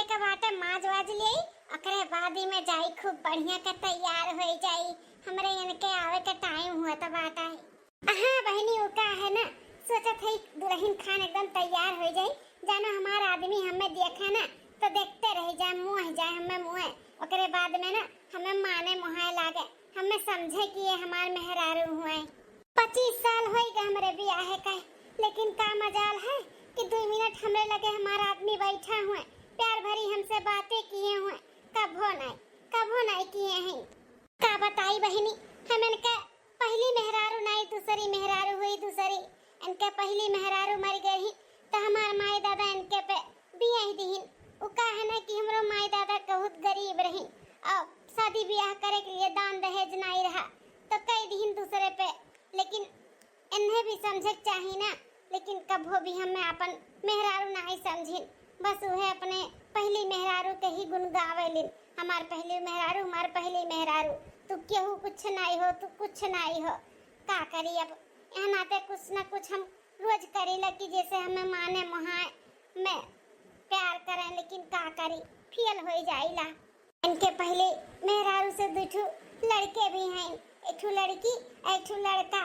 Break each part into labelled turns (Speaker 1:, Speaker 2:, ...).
Speaker 1: का बाटे माज वाज ले ओकरे बाद ही में जाई खूब बढ़िया का तैयार हो जाई। हमरे इनके आवे का टाइम हुआ था बाटा। हाँ बहनी वो का है ना सोचा था दुल्हन खान एकदम तैयार हो जाई। जानो हमारा आदमी हमें देखा ना तो देखते रह जाए मुँह जाए हमें मुँह ओकरे बाद में ना हमें माने मुहाए लागे हमें समझे कि ये हमार मेहरारू हुए। 25 साल हो गए हमारे ब्याह का लेकिन का मजाल है कि 2 मिनट हमरे लगे हमारा आदमी बैठा हुए प्यार भरी हमसे बातें किए हुए कभो नहीं किए हैं। का बताई बहनी हम इनके पहली मेहरारू नहीं दूसरी मेहरारू हुई दूसरी इनके पहली मेहरारू मर गई तो हमार माई दादा इनके पे बियाह दीन उ का है ना कि हमरो माई दादा बहुत गरीब रही और शादी ब्याह करे के लिए दान दहेज नहीं रहा तो कई दिन दूसरे पे लेकिन इन्हें भी समझे चाहिए ना। लेकिन कभो भी हमें अपन मेहरारू नहीं समझिन बस वह अपने पहली मेहरारू के ही गुण गावेलिन। हमार पहली मेहरारू तू केहू कुछ नहीं हो तू कुछ नहीं हो का करी अब यहाँ नाते कुछ ना कुछ हम रोज करी लगी जैसे हमें माने मुहाए में प्यार करें लेकिन का करी फेल हो जाइला। इनके पहले मेहरारू से दूठू लड़के भी हैं एक लड़की एक लड़का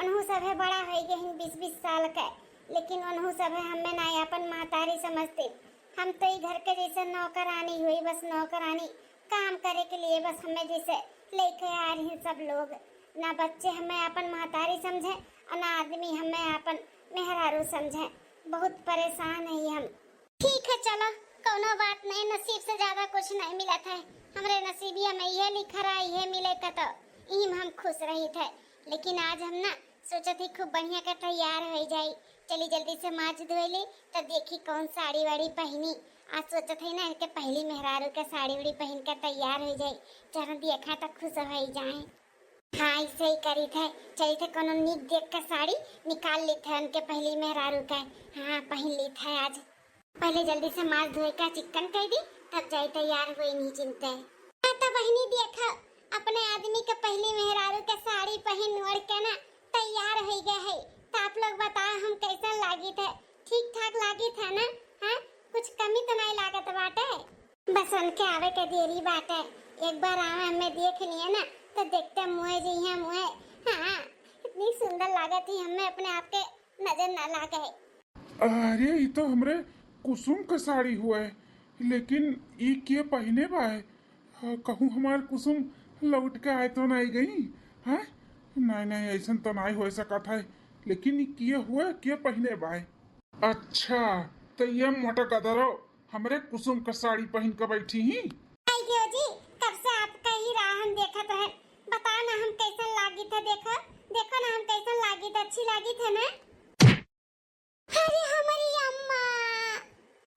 Speaker 1: उन्हों सब है बड़ा हो गए 20-20 साल का लेकिन उन्हों सब है हमें ना अपन मातारी समझते। हम तो ही घर के जैसे नौकरानी हुई बस नौकरानी काम करे के लिए बस हमें जैसे लेके आ रही सब लोग ना बच्चे हमें अपन मातारी समझे और ना आदमी हमें अपन मेहरारू समझे। बहुत परेशान है हम। ठीक है चलो कोनो बात नहीं नसीब से ज्यादा कुछ नहीं मिला था हमारे नसीबिया में ये लिखा रहा ये मिले का तो इम हम खुश रही थे। लेकिन आज हम ना सोचा थी खूब बढ़िया का तैयार हो जाई चली जल्दी से माज धोली तो देखी कौन साड़ी वाड़ी पहनी। आज सोचा थी ना इनके पहली मेहरारू का साड़ी वाड़ी पहन कर तैयार हो जाई जरा देखा तो खुश हो जाए। हाँ ऐसे ही करी थे चली थे कोनो नीक देख कर साड़ी निकाल ली थे उनके पहली मेहरारू का। हाँ पहन ली थे आज पहले जल्दी से माज धोए का चिकन कर दी तब जाई तैयार हुई नहीं चिंता। हाँ तो बहनी देखा अपने आदमी का पहली मेहरारू का साड़ी पहन ओढ़ के ना तैयार हो गए है तो आप लोग बताओ हम कैसा लागी थे ठीक ठाक लागी था ना। हाँ कुछ कमी तो नहीं लागत बाटे बस उनके आवे के देरी बाटे एक बार आवे हमें देख लिए ना तो देखते मुँह जी है मुँह। हाँ इतनी सुंदर लागत थी हमें अपने आप के नजर न लागे।
Speaker 2: अरे ये तो हमरे कुसुम का साड़ी हुआ है लेकिन ये क्या पहने बा है कहूँ हमार कुसुम लौट के आए तो नहीं गई है नहीं ऐसा तो नहीं हो सकता है लेकिन ये किए हुआ क्या पहने बा है। अच्छा तो ये मोटा गदरो हमरे कुसुम का साड़ी पहन के बैठी ही।
Speaker 1: जी कब से आपका ही राह हम देखत रहे बताओ ना हम कैसा लागी था देखो देखो ना हम कैसा लागी था अच्छी लागी था ना। अरे हमारी अम्मा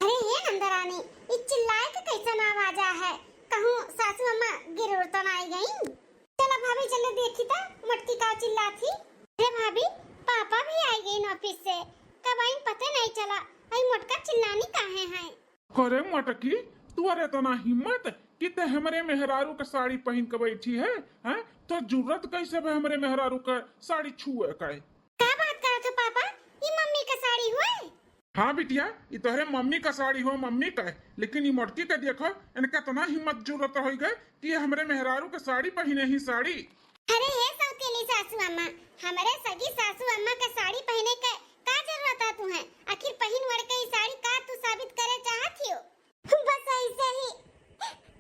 Speaker 1: अरे ये नंदरानी ये चिल्लाए का कैसा आवाजा है कहूँ सासू अम्मा गिर तो ना आई गई। चलो भाभी चलो देखी था मटकी का चिल्ला थी। अरे भाभी पापा भी आई गई ऑफिस से कब आई पता नहीं चला आई मटका चिल्लानी काहे है।
Speaker 2: करे मटकी तुअरे तो ना हिम्मत कि ते हमरे मेहरारू का साड़ी पहन के बैठी है हैं तो जरूरत कैसे है हमरे मेहरारू का साड़ी छुए का।
Speaker 1: क्या बात कर रहे हो पापा ये मम्मी का साड़ी हुआ है।
Speaker 2: हाँ बिटिया ये तोहरे मम्मी का साड़ी हो मम्मी का है लेकिन ये मटकी का देखो इनका तना हिम्मत जरूरत हो गए कि ये हमरे मेहरारू का साड़ी पहने ही साड़ी।
Speaker 1: अरे ये सौतेली सासू अम्मा हमारे सगी सासू अम्मा का साड़ी पहने का जरूरत है तुम्हें आखिर पहन वड़ के साड़ी का तू साबित करे चाहती हो। बस ऐसे ही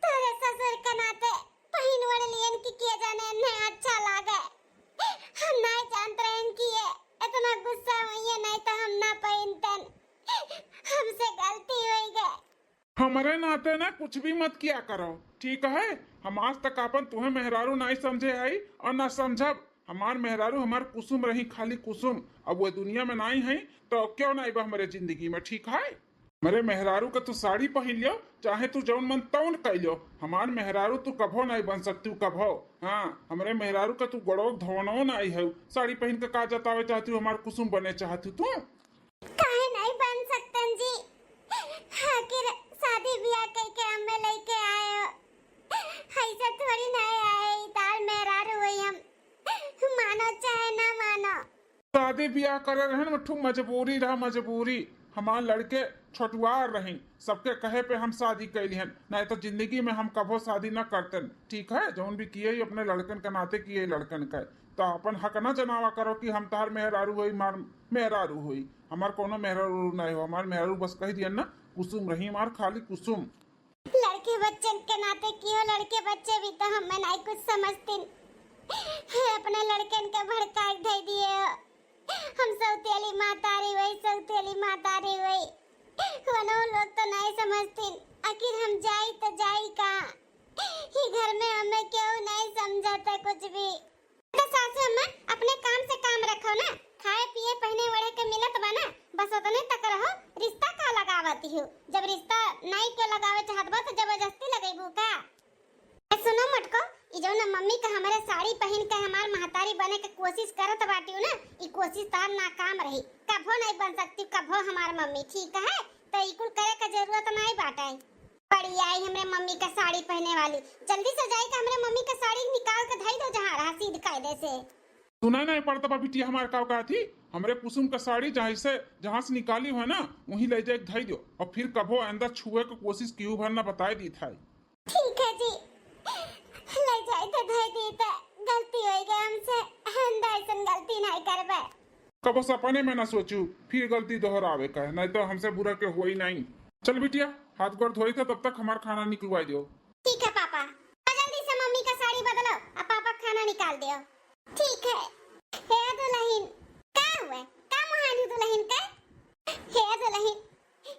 Speaker 1: तेरे ससुर का नाते पहन वड़ लियन की किए जाने नहीं अच्छा लगा हम नहीं जानते हैं कि ये इतना गुस्सा हुई नहीं तो हम ना पहनतन हमसे गलती हो गई।
Speaker 2: हमारे नाते ना कुछ भी मत किया करो ठीक है। हम आज तक अपन तुम्हें मेहरारू नहीं समझे आई और ना समझब। हमार मेहरारू हमार कुसुम रही खाली कुसुम अब वो दुनिया में नहीं है तो क्यों नहीं बा हमारे जिंदगी में ठीक है। मेरे मेहरारू का तू साड़ी पहन लियो चाहे तू जौन मन तौन कह लो हमार मेहरारू तू कभो नहीं बन सकती कभो। हाँ हमारे मेहरारू का तू गड़ो धोनो नहीं है साड़ी पहन के का जतावे चाहती हूँ हमार कुसुम बने चाहती तू
Speaker 1: काहे नहीं बन सकतन जी आखिर शादी ब्याह के हमें लेके आए हो ऐसा थोड़ी नहीं आए दाल मेहरारू हुई हम मानो चाहे ना मानो।
Speaker 2: शादी ब्याह करे रहे मठू मजबूरी रहा मजबूरी हमार लड़के छोटुआर रही, सबके कहे पे हम शादी कैली हन, नहीं तो जिंदगी में हम कभो शादी न करतन। ठीक है, जौन भी किए अपने लड़कन के नाते किए लड़कन का, तो अपन हक न जनावा करो कि हम तार मेहरारू हुई, मार मेहरारू हुई। हमार कोनो मेहरारू नहीं हो, हमार मेहरारू बस कह दिया ना कुसुम रही, मार खाली कुसुम।
Speaker 1: लड़के बच्चन के नाते क्यों, लड़के बच्चे भी तो हमें नहीं कुछ समझते, अपने लड़कन के भड़का दे दिए। हम सौतेली मातारी वही, सौतेली मातारी वही, वनो लोग तो नहीं समझते। आखिर हम जाई तो जाई कहाँ, ही घर में हमें क्यों नहीं समझाता कुछ भी। तो सासू अम्मा अपने काम से काम रखो ना, खाए पिए पहने वड़े के मिलत बना, बस उतने तक रहो। रिश्ता का लगावती हो, जब रिश्ता नहीं के लगावे चाहत बा तो जबरदस्ती लगेबू का। सुनो मटको, ई जो ना मम्मी का हमारे साड़ी पहन के हमार महतारी बने के कोशिश करत बाटियो ना, ई कोशिश तार नाकाम रही, कभो नहीं बन सकती कभो हमार मम्मी। ठीक है, तो इकुल करे का जरूरत नहीं बाटे। बड़ी आई हमरे मम्मी का साड़ी पहने वाली, जल्दी से जाई के हमरे मम्मी का साड़ी निकाल के धई दो जहां रहा सीध कायदे से।
Speaker 2: सुना नहीं पड़ता बा बिटिया हमार का थी, हमरे कुसुम का साड़ी जहाँ से निकाली है ना वहीं ले जाके धई दो, और फिर कभो अंदर छुए की कोशिश क्यों भरना बताए दी था।
Speaker 1: ठीक है जी, ले जाए तो धई दी, तो गलती हो गई हमसे, अंदर ऐसा गलती नहीं करबे।
Speaker 2: कबो सपने में न सोचू फिर गलती दोहरावे का, नहीं तो हमसे बुरा के हुआ ही नहीं। चल बिटिया हाथ गोड़ धोई था, तब तक हमारा खाना निकलवा दियो।
Speaker 1: ठीक है पापा, जल्दी से मम्मी का साड़ी बदलो और पापा खाना निकाल दियो। ठीक है। हे दुल्हन, का हुआ, का मुहानी दुल्हन का? हे दुल्हन,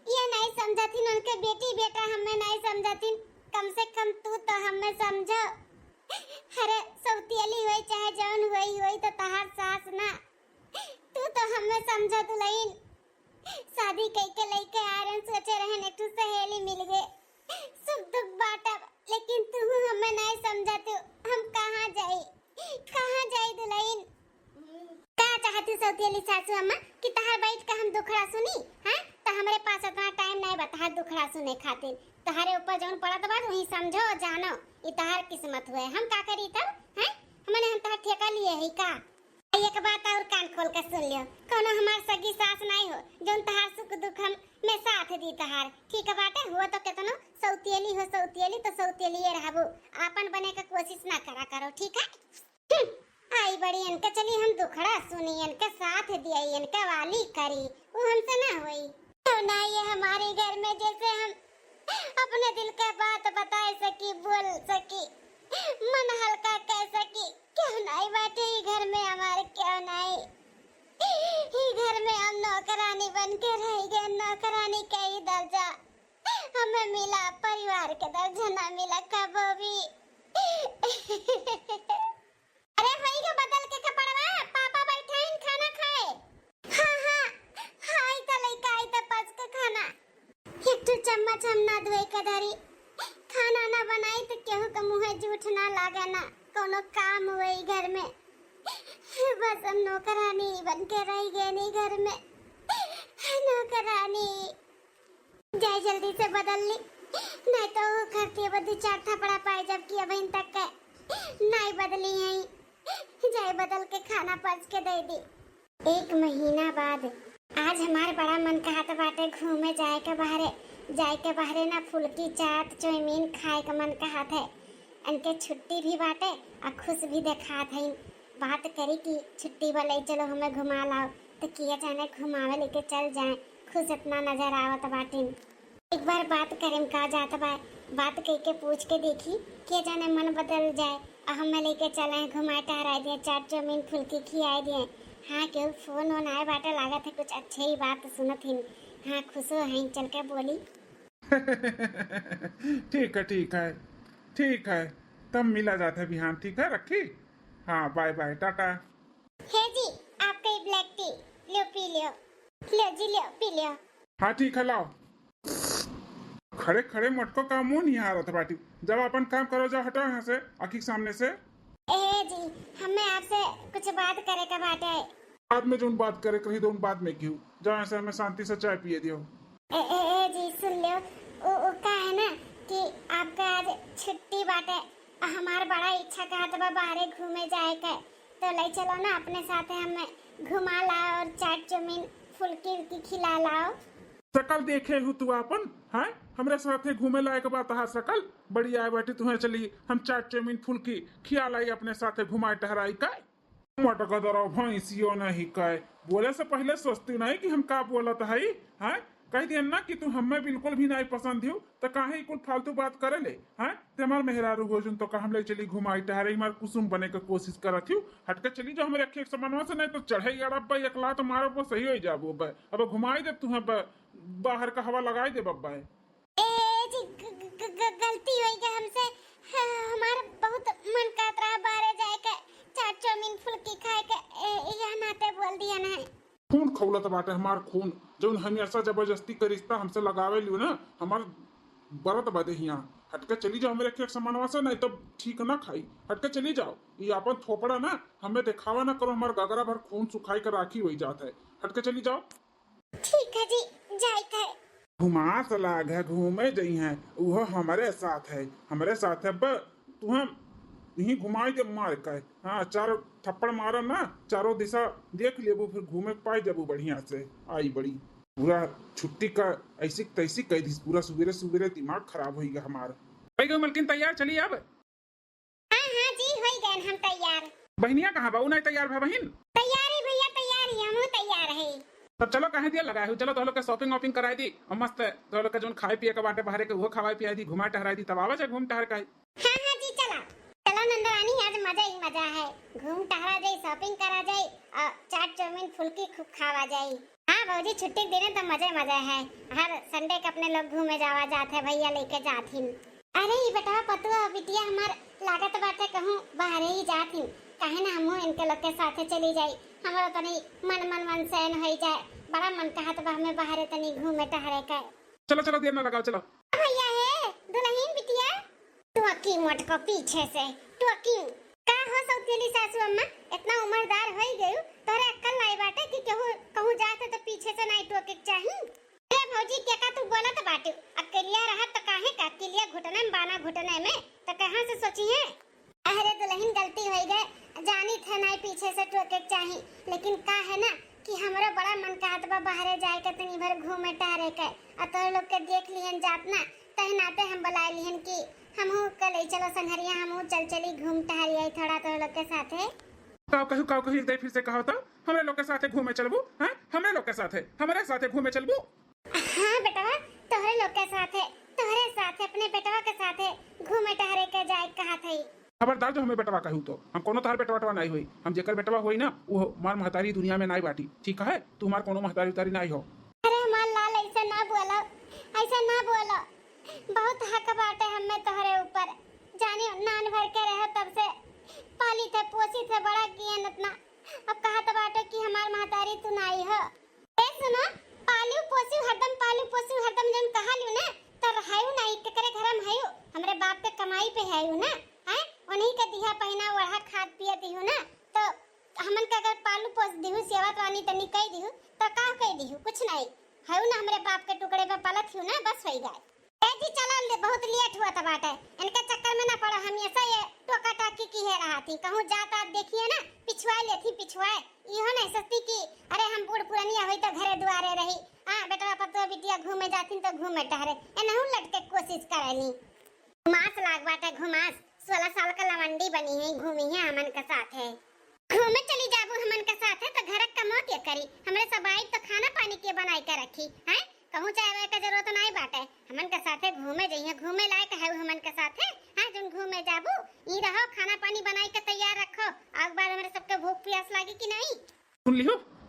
Speaker 1: ये नहीं समझाती उनके बेटी बेटा हमें नहीं समझाती, कम से कम तू तो हमें समझो। अरे सौतेली हुई चाहे जौन हुई तो तहार सास ना, तू तो हमें समझो दुल्हन। शादी कई के लइके आरन सोचे रहन एक ठो सहेली मिल गए, सुख दुख बांटब, लेकिन तू हमें नहीं समझाते। हम कहाँ जाई दुल्हन? का चाहती सौतेली सासू अम्मा कि तहार बैठ के हम दुखड़ा सुनी? हां, तो हमारे पास इतना टाइम नहीं बता दुखड़ा सुने खातिर। तहारे ऊपर जौन पड़त बा वही समझो और जानो, ये तहार किस्मत हुए। हम का करी तब? हैं, हमने हम तहार ठेका लिए है का? एक बात और कान खोल के सुन लियो, कोनो हमार सगी सास नहीं हो जौन तहार सुख दुख हम में साथ दी तहार। ठीक है बाटे, हुआ तो केतनो सौतेली हो सौतेली तो सौतेलिए रहबो, आपन बने का कोशिश ना करा करो। ठीक है, आई बड़ी इनका चली हम दुखड़ा सुनी, इनका साथ दिया, इनका वाली करी, वो हमसे ना हुई। तो ना ये हमारे घर में जैसे हम अपने दिल का बात बता सकी, बोल सकी, मन हल्का कह सकी, क्यों नहीं बाटे ही घर में हमारे, क्यों नहीं ही घर में हम नौकरानी बन के रह गए। नौकरानी का ही दर्जा हमें मिला, परिवार के दर्जा ना मिला कबो भी। अरे होई के बदल के कपड़वा, पापा बैठे हैं खाना खाए। हाँ हाय त लइका आई त पच के खाना, एक तो चम्मच हम ना धोए कधरी, खाना ना बनाई तो केहू के मुंह जूठ ना लागे ना कोनो काम हुए घर में। बस हम नौकरानी बन के रह गए नहीं घर में, नौकरानी। जाए जल्दी से बदल ली, नहीं तो वो करती बदी चार थपड़ा पाए, जबकि अब इन तक नहीं बदली है। जाए बदल के खाना पच के दे दी। 1 महीना बाद आज हमार बड़ा मन कहत बाटे घूमे जाए के बाहरे ना फुल्की चाट चाउमीन खाए का मन कहत है। इनके छुट्टी भी बाटे और खुश भी देखात है। बात करी कि छुट्टी वाले चलो हमें घुमा लाओ, तो किया जाने घुमावे लेके चल जाए, खुश इतना नजर आवत बाटे। एक बार बात करें का जात बा, बात कह के पूछ के देखी, किया जाने मन बदल जाए और हमें लेके चले घुमा टहरा दिए, चाट चाउमीन फुल्की खिया दिए। हाँ क्यों फोन ऑन आए बाटे, लागत है कुछ अच्छे ही बात सुनत ही। हाँ खुश हो हैं, चल के बोली।
Speaker 2: ठीक है, तब मिला जाता है बिहान। ठीक है रखी, हाँ बाय बाय टाटा।
Speaker 1: हे जी आपका ये ब्लैक टी लो पी लियो, लो जी लो पी लियो।
Speaker 2: हाँ ठीक है लाओ। खड़े खड़े मटको का मुंह नहीं आ रहा था बाटी, जब अपन काम करो जाओ, हटाओ यहाँ से आखिर सामने से।
Speaker 1: ए जी हमें आपसे कुछ बात करे का बाटे।
Speaker 2: बाद में जो बात करे कही तो उन बाद में क्यों, जाओ यहाँ से, हमें शांति से चाय पिए दियो।
Speaker 1: ए जी सुन लो, वो का है ना कि आपका आज छुट्टी बाटे, हमार बड़ा इच्छा कहत बा बाहरे घूमे जाए के, तो ले चलो ना अपने साथ, हमें घुमा लाओ और चाट चाउमीन फुल्की उल्की खिला लाओ।
Speaker 2: सकल देखे हूँ तू अपन है हमरे साथे घूमे लायक बात हा सकल बड़ी आए बैठी तुम्हें चली हम चाट चौमीन फुल्की खिया लाई अपने साथे घुमाए टहराई काय मटका दरा भैंसियो नहीं काय बोले से पहले सोचती नहीं कि हम का बोलत है हैं कह दिया ना कि तू हमें बिल्कुल भी नहीं पसंद हो तो काहे कुल फालतू बात करे ले हैं ते हमार मेहरारू हो जुन तो का हम ले चली घुमाई टहराई हमार कुसुम बने के कोशिश करत हूँ हटके चली जाओ हमारे अखे सामानवा से नहीं तो चढ़े अड़ब्बा एक लात मारो वो सही हो जाबो अब घुमाई दे तू बाहर का हवा लगाई दे बब्बा
Speaker 1: गलती हुई है हमसे हमारा बहुत मन करत रहा बाहर जाए के चाट चौमीन फुल्की खाए के यह नाते बोल दिया ना
Speaker 2: खून खौलत बाटे हमार खून जौन हमेशा जबरदस्ती के रिश्ता हमसे लगावे लियो ना हमार बरत बदे हिया हटके चली जाओ मेरे एक सामानवा से नहीं तो ठीक ना खाई हटके चली जाओ ये अपन थोपड़ा ना हमें दिखावा ना करो हमार गगरा भर खून सुखाई कर राखी हुई जात है हटके चली जाओ
Speaker 1: ठीक है जी जाइत है
Speaker 2: घुमा सलाग है घूमे जई हैं वो हमारे साथ है तुम्हें यही घुमाई दे मार के हाँ चारों थप्पड़ मारो ना चारों दिशा देख लेबू फिर घूमे पाए जबू बढ़िया से आई बड़ी पूरा छुट्टी का ऐसी तैसी कह दी पूरा सुबेरे सुबेरे दिमाग खराब हो गया हमारा भाई गो मलकिन तैयार चलिए अब
Speaker 1: हाँ जी हो गए हम तैयार
Speaker 2: बहनिया कहाँ बाबू नहीं तैयार है बहन
Speaker 1: तैयार है भैया तैयार है हम तैयार है
Speaker 2: तब चलो कहे दिया लगाए हो चलो तो लोग के शॉपिंग वॉपिंग कराई दी और मस्त तो लोग के जो खाए पिए के बाटे बाहर के वो खवाई पियाई दी घुमा टहराई दी तब आवा घूम टहर का
Speaker 1: हाँ जी चलो चलो नंदरानी आज मजा ही मजा है घूम टहरा जाए शॉपिंग करा जाए और चाट चौमीन फुल्की खूब खावा जाए हाँ भौजी छुट्टी के दिन तो मजे मजा है हर संडे के अपने लोग घूमे जावा जाते भैया लेके जाथिन अरे ये बेटा पतुआ बिटिया हमार लागत बाटे कहूँ बाहर ही जाथिन काहे ना हम इनके लोग के साथे चली जाई हमारा तनी मन सैन हो जाए बड़ा मन कहत बा हमें बाहर तनी घूमे टहरे के
Speaker 2: चलो चलो देर ना लगाओ चलो
Speaker 1: भैया है दुल्हन बिटिया तू की मोट को पीछे से तू की का हो सौतेली सासू अम्मा इतना उम्रदार हो गई तोरे अक्ल नहीं बाटे कि कहूं जाते तो पीछे से नहीं टोके चाहिए ए भौजी क्या का तू बोलत बाटे अकेलिया रहत त काहे का अकेलिया घुटने में बाना घुटने में तो कहां से सोची है अरे दुल्हन गलती हो गई जानी थे नहीं पीछे से टोके चाहिए लेकिन का है ना कि हमारा बड़ा मन कहत बा बाहर जाए के तनी भर घूमे टहरे के आ तो लोग के देख लिहन जात ना तहनाते हम बुला लिहन कि हमहू कल चलो संहरिया हमहू चली घूम टहरिया थोड़ा तो लोग के साथे
Speaker 2: काव कहू एक फिर से कहो तो हमरे लोग के साथे घूमे चलबू हैं हमरे लोग के साथे हमारे साथे घूमे चलबू
Speaker 1: हां बेटा तोहरे लोग के साथे अपने बेटवा के साथे घूमे टहरे के जाए कहा थई
Speaker 2: खबरदार जो हमें बेटवा कहू तो हम कोनो तार बेटवा नहीं हुई हम जेकर बेटवा हुई ना वो हमार महतारी दुनिया में नहीं बाटी ठीक है तू हमार कोनो महतारी उतारी नहीं हो
Speaker 1: अरे हमार लाल ऐसा ना बोलो बहुत हक बाटे हमें तोहरे ऊपर जाने नान भर के रहे तब से पाली थे पोसी थे बड़ा किए इतना अब कहा तो बाटे कि हमार महतारी तू नहीं हो ए सुनो पालू पोसी हरदम जन कहा लियो ना तो रहायु नहीं केकरे घर में हयो हमरे बाप के कमाई पे हयो ना हैं उन्हीं के दिया पहना ओढ़ा खाद पिए दिहु ना तो हमन का अगर पालू पोस दिहु सेवत वानी तनी कह दिहु तो का कह दिहु कुछ नहीं हयो ना हमरे बाप के टुकड़े पे पलत हूं ना बस होई गए ए जी चला ले बहुत लेट हुआ था बाटे इनके चक्कर में ना पड़ा हमेशा ये टोका टाकी की है रहा थी कहूं जाता देखिए ना पिछवाए इहो नहीं सस्ती की अरे हम बूढ़ पुरानिया होई तो घरे दुआरे रही हां बेटा पतो बिटिया घूमे जाथिन तो घूमे टहरे एनहु लटके कोशिश करेनी घुमास लाग बाटे घुमास 16 साल का लवंडी बनी है घूमी है हमन के साथ है घूमे चली जाबू हमन के साथ है तो घर का मौत ये करी हमरे सब आई तो खाना पानी के बनाई के रखी हैं कहूं चाहे का जरूरत नहीं बाटे हमन के साथे घूमे जइए घूमे लायक है हमन के साथे हां जन घूमे जाबू ई रहो खाना पानी बनाई के तैयार रखो आग बार हमरे सबके भूख प्यास लागी कि नहीं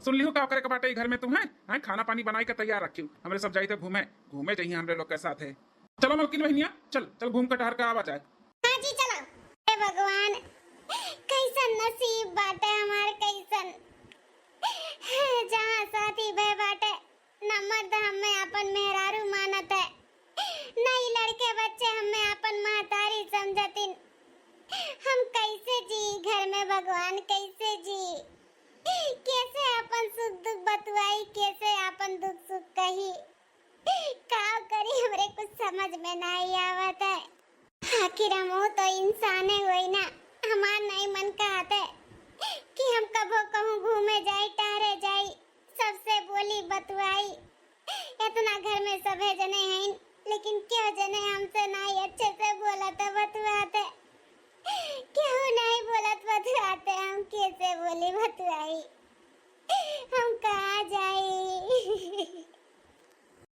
Speaker 2: सुन लियो का करे के बाटे घर में तुम है खाना पानी बनाई के तैयार रखियो हमरे सब जाई थे घूमे जइए हमरे लोग के साथ है चलो मलकिन बहनिया चल घूम के टहर के आवा जाए
Speaker 1: हां जी चलो हे भगवान कैसन नसीब बाटे हमार कैसन जहां साथी बे बाटे नमद हमें अपन मेहरारू मानत है नहीं लड़के बच्चे हमें अपन महतारी समझतिन हम कैसे जी घर में भगवान कैसे जी कैसे अपन सुख दुख बतवाई कैसे अपन दुख सुख कही का करी हमरे कुछ समझ में नहीं आवत है आखिर हम तो इंसान है वही ना हमार नहीं मन कहते कि हम कबो कहूँ घूमे जाए टहरे जाए सबसे बोली बतवाई इतना घर में सभे जने हैं, लेकिन क्यों जने हमसे नहीं अच्छे से बोलत बतुआते, क्यों नहीं बोलत बतुआते, हम कैसे बोली बतुआई, हम कहाँ जाई।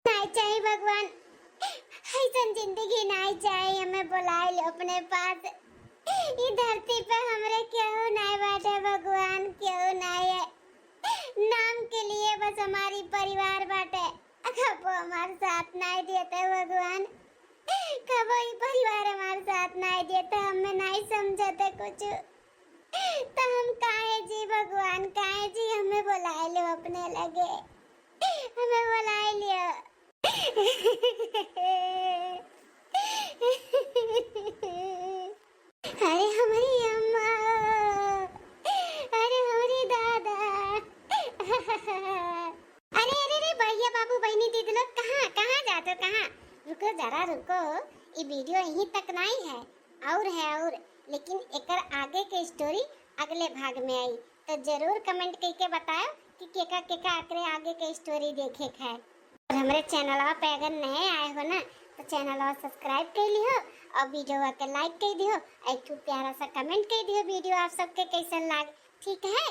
Speaker 1: नहीं चाहिए भगवान, ऐसन जिंदगी नहीं चाहिए, हमें बुला लो अपने पास। ये धरती पे हमरे क्यों नहीं बाटे भगवान, क्यों नहीं है, नाम के लिए बस हमारी परिवार बाटे, कबो हमारे साथ नहीं देते भगवान, कबो ये परिवार हमारे साथ नहीं देते, हमें नहीं समझते कुछ, तो हम काहे जी भगवान, काहे जी, हमें बुला लो अपने लगे, हमें बुला लियो। अरे हमारी अम्मा, अरे हमारी दादा, अरे अरे अरे भैया बाबू बहनी दीदी लोग, कहाँ कहाँ जाते हो, कहाँ, रुको जरा रुको, ये वीडियो यहीं तक नहीं है, और लेकिन एकर आगे की स्टोरी अगले भाग में आई, तो जरूर कमेंट करके बताओ कि केका आकरे आगे की स्टोरी देखे है। और हमारे चैनल पे अगर नए आए हो ना, तो चैनल सब्सक्राइब कर लियो और वीडियो के लाइक कर दियो, एक प्यारा सा कमेंट कर दियो, वीडियो आप सबके कैसा लग, ठीक है।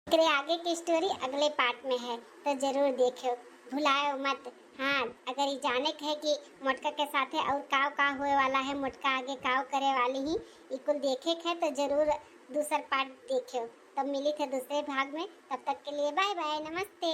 Speaker 1: एकरे आगे की स्टोरी अगले पार्ट में है, तो जरूर देखियो, भुलाओ मत। हाँ, अगर ये जाने के है कि मोटका के साथ है और काव होए वाला है, मोटका आगे काव करे वाली ही इकुल देखे है, तो जरूर दूसरा पार्ट देखियो। तब मिली थे दूसरे भाग में, तब तक के लिए बाय बाय, नमस्ते।